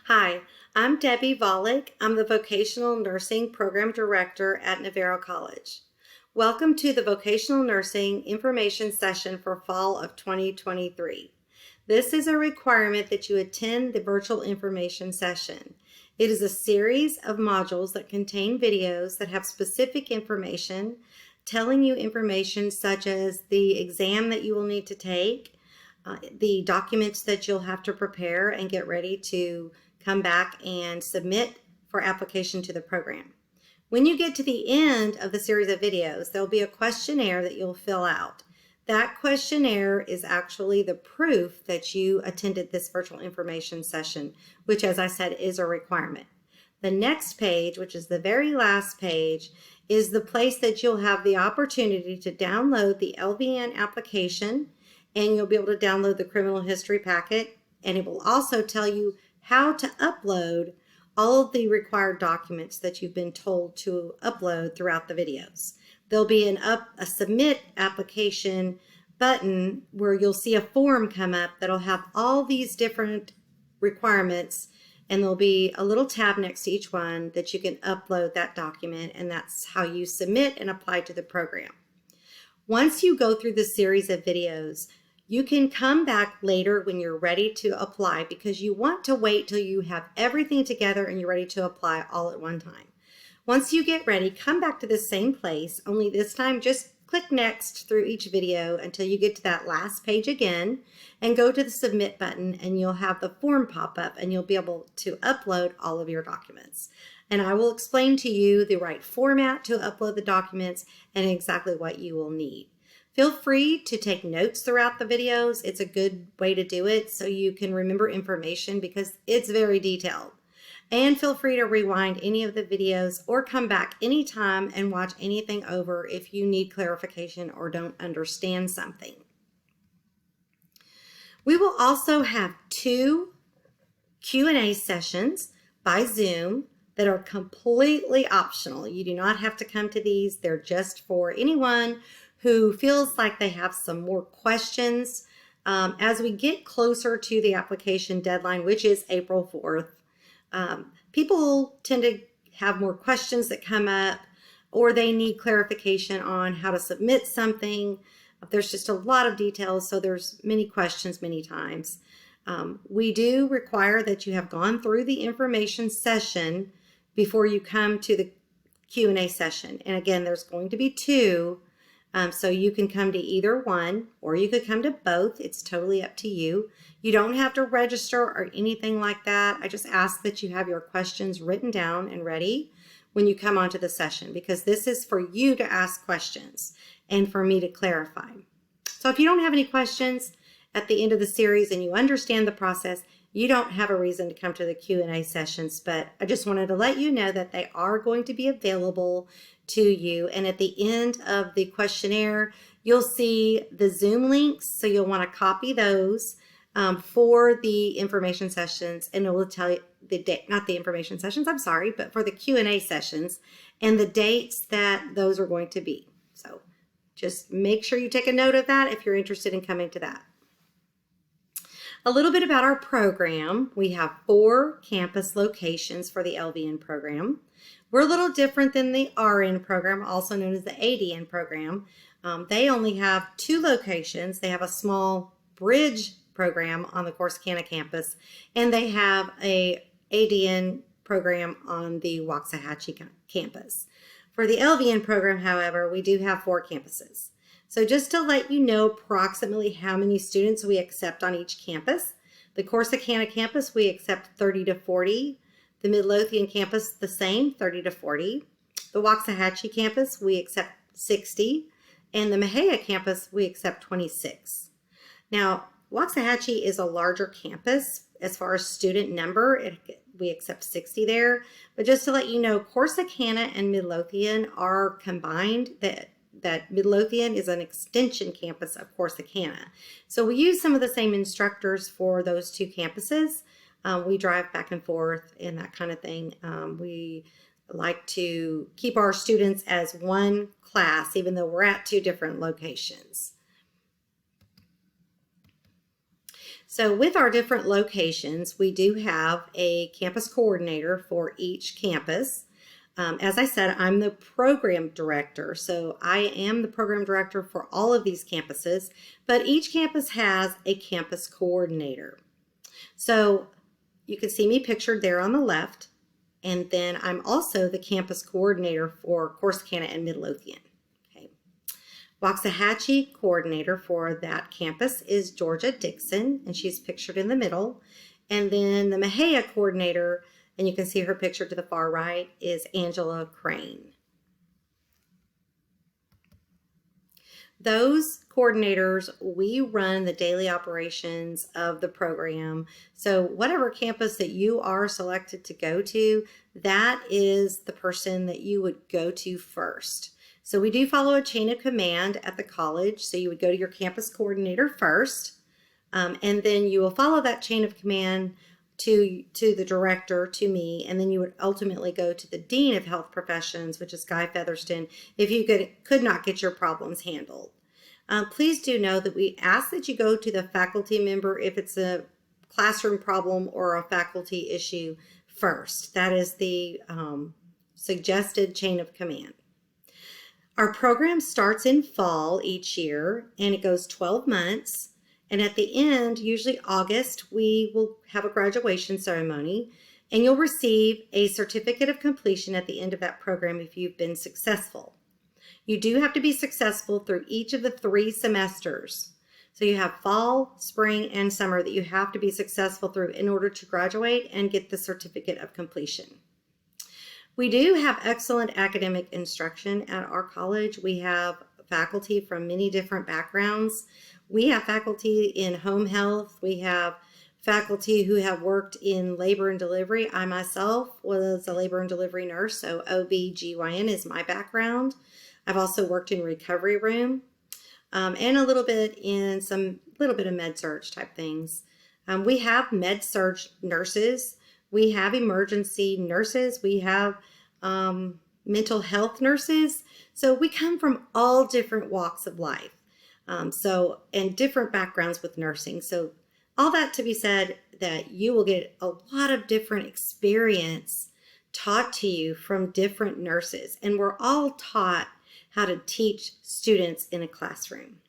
Hi, I'm Debbie Vollick. I'm the Vocational Nursing Program Director at Navarro College. Welcome to the Vocational Nursing Information Session for Fall of 2023. This is a requirement that you attend the virtual information session. It is a series of modules that contain videos that have specific information, telling you information such as the exam that you will need to take, the documents that you'll have to prepare and get ready to come back and submit for application to the program. When you get to the end of the series of videos, there'll be a questionnaire that you'll fill out. That questionnaire is actually the proof that you attended this virtual information session, which, as I said, is a requirement. The next page, which is the very last page, is the place that you'll have the opportunity to download the LVN application, and you'll be able to download the criminal history packet, and it will also tell you how to upload all of the required documents that you've been told to upload throughout the videos. There'll be a submit application button where you'll see a form come up that'll have all these different requirements, and there'll be a little tab next to each one that you can upload that document, and that's how you submit and apply to the program. Once you go through the series of videos, you can come back later when you're ready to apply, because you want to wait till you have everything together and you're ready to apply all at one time. Once you get ready, come back to the same place, only this time just click next through each video until you get to that last page again, and go to the submit button, and you'll have the form pop up and you'll be able to upload all of your documents. And I will explain to you the right format to upload the documents and exactly what you will need. Feel free to take notes throughout the videos. It's a good way to do it so you can remember information, because it's very detailed. And feel free to rewind any of the videos or come back anytime and watch anything over if you need clarification or don't understand something. We will also have 2 Q&A sessions by Zoom that are completely optional. You do not have to come to these. They're just for anyone who feels like they have some more questions. As we get closer to the application deadline, which is April 4th, people tend to have more questions that come up, or they need clarification on how to submit something. There's just a lot of details, so there's many questions many times. We do require that you have gone through the information session before you come to the Q&A session. And again, there's going to be 2. So you can come to either one, or you could come to both. It's totally up to you. You don't have to register or anything like that. I just ask that you have your questions written down and ready when you come onto the session, because this is for you to ask questions and for me to clarify. So if you don't have any questions at the end of the series and you understand the process, you don't have a reason to come to the Q&A sessions, but I just wanted to let you know that they are going to be available to you. And at the end of the questionnaire, you'll see the Zoom links, so you'll want to copy those for the information sessions, and it will tell you the date, not the information sessions, I'm sorry, but for the Q&A sessions and the dates that those are going to be. So just make sure you take a note of that if you're interested in coming to that. A little bit about our program. We have 4 campus locations for the LVN program. We're a little different than the RN program, also known as the ADN program. They only have 2 locations. They have a small bridge program on the Corsicana campus, and they have a ADN program on the Waxahachie campus. For the LVN program, however, we do have 4 campuses. So just to let you know approximately how many students we accept on each campus, the Corsicana campus, we accept 30 to 40. The Midlothian campus, the same, 30 to 40. The Waxahachie campus, we accept 60. And the Mexia campus, we accept 26. Now, Waxahachie is a larger campus as far as student number. We accept 60 there. But just to let you know, Corsicana and Midlothian are combined. That Midlothian is an extension campus of Corsicana. So we use some of the same instructors for those 2 campuses. We drive back and forth and that kind of thing. We like to keep our students as one class, even though we're at 2 different locations. So with our different locations, we do have a campus coordinator for each campus. As I said, I'm the program director, so I am the program director for all of these campuses, but each campus has a campus coordinator. So you can see me pictured there on the left, and then I'm also the campus coordinator for Corsicana and Midlothian. Okay. Waxahachie coordinator for that campus is Georgia Dixon, and she's pictured in the middle. And then the Mexia coordinator, and you can see her picture to the far right, is Angela Crane. Those coordinators, we run the daily operations of the program. So whatever campus that you are selected to go to, that is the person that you would go to first. So we do follow a chain of command at the college. So you would go to your campus coordinator first, and then you will follow that chain of command to the director, to me, and then you would ultimately go to the Dean of Health Professions, which is Guy Featherston, if you could not get your problems handled. Please do know that we ask that you go to the faculty member if it's a classroom problem or a faculty issue first. That is the suggested chain of command. Our program starts in fall each year, and it goes 12 months. And at the end, usually August, we will have a graduation ceremony, and you'll receive a certificate of completion at the end of that program if you've been successful. You do have to be successful through each of the 3 semesters. So you have fall, spring, and summer that you have to be successful through in order to graduate and get the certificate of completion. We do have excellent academic instruction at our college. We have faculty from many different backgrounds. We have faculty in home health. We have faculty who have worked in labor and delivery. I myself was a labor and delivery nurse, so OB/GYN is my background. I've also worked in recovery room and a little bit of med-surg type things. We have med-surg nurses. We have emergency nurses. We have mental health nurses. So we come from all different walks of life. And different backgrounds with nursing. So all that to be said, that you will get a lot of different experience taught to you from different nurses. And we're all taught how to teach students in a classroom.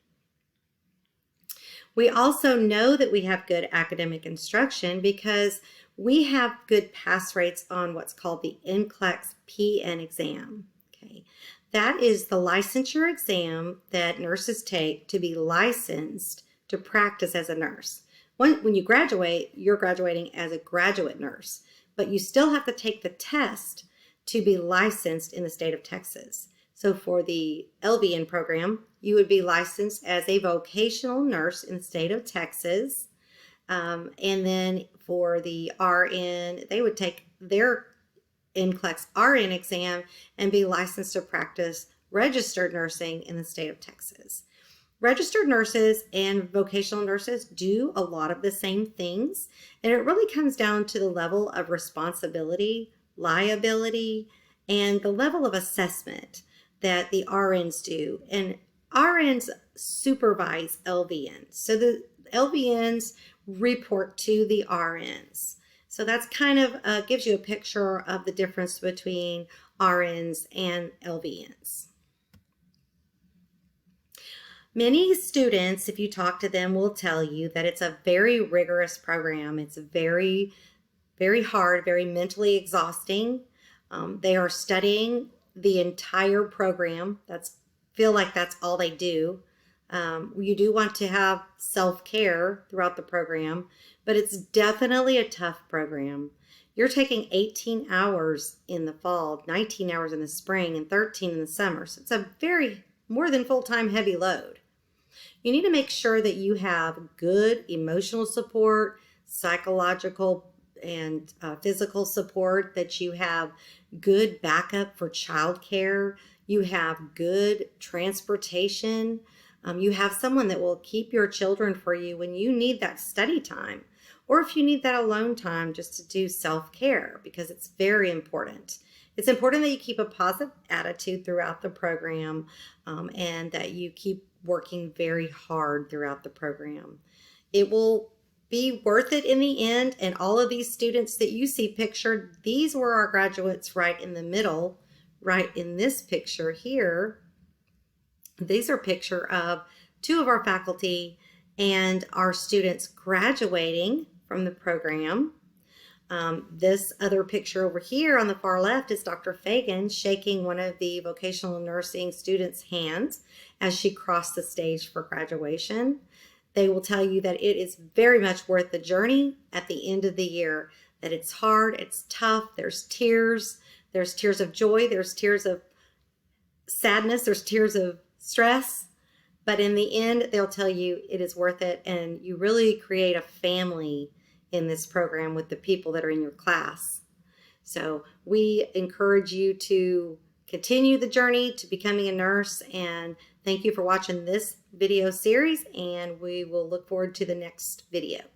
We also know that we have good academic instruction because we have good pass rates on what's called the NCLEX PN exam. Okay. That is the licensure exam that nurses take to be licensed to practice as a nurse. When you graduate, you're graduating as a graduate nurse, but you still have to take the test to be licensed in the state of Texas. So for the LVN program, you would be licensed as a vocational nurse in the state of Texas. And then for the RN, they would take their NCLEX RN exam and be licensed to practice registered nursing in the state of Texas. Registered nurses and vocational nurses do a lot of the same things, and it really comes down to the level of responsibility, liability, and the level of assessment that the RNs do. And RNs supervise LVNs. So the LVNs report to the RNs. So that's kind of gives you a picture of the difference between RNs and LVNs. Many students, if you talk to them, will tell you that it's a very rigorous program. It's very, very hard, very mentally exhausting. They are studying the entire program. Feel like that's all they do. You do want to have self-care throughout the program, but it's definitely a tough program. You're taking 18 hours in the fall, 19 hours in the spring, and 13 in the summer. So it's a very more than full-time heavy load. You need to make sure that you have good emotional support, psychological and physical support, that you have good backup for childcare, you have good transportation, you have someone that will keep your children for you when you need that study time, or if you need that alone time just to do self-care, because it's very important. It's important that you keep a positive attitude throughout the program and that you keep working very hard throughout the program. It will be worth it in the end. And all of these students that you see pictured, these were our graduates right in the middle, right in this picture here. These are a picture of two of our faculty and our students graduating from the program. This other picture over here on the far left is Dr. Fagan shaking one of the vocational nursing students' hands as she crossed the stage for graduation. They will tell you that it is very much worth the journey at the end of the year, that it's hard, it's tough, there's tears of joy, there's tears of sadness, there's tears of stress, but in the end, they'll tell you it is worth it, and you really create a family in this program with the people that are in your class. So we encourage you to continue the journey to becoming a nurse, and thank you for watching this video series, and we will look forward to the next video.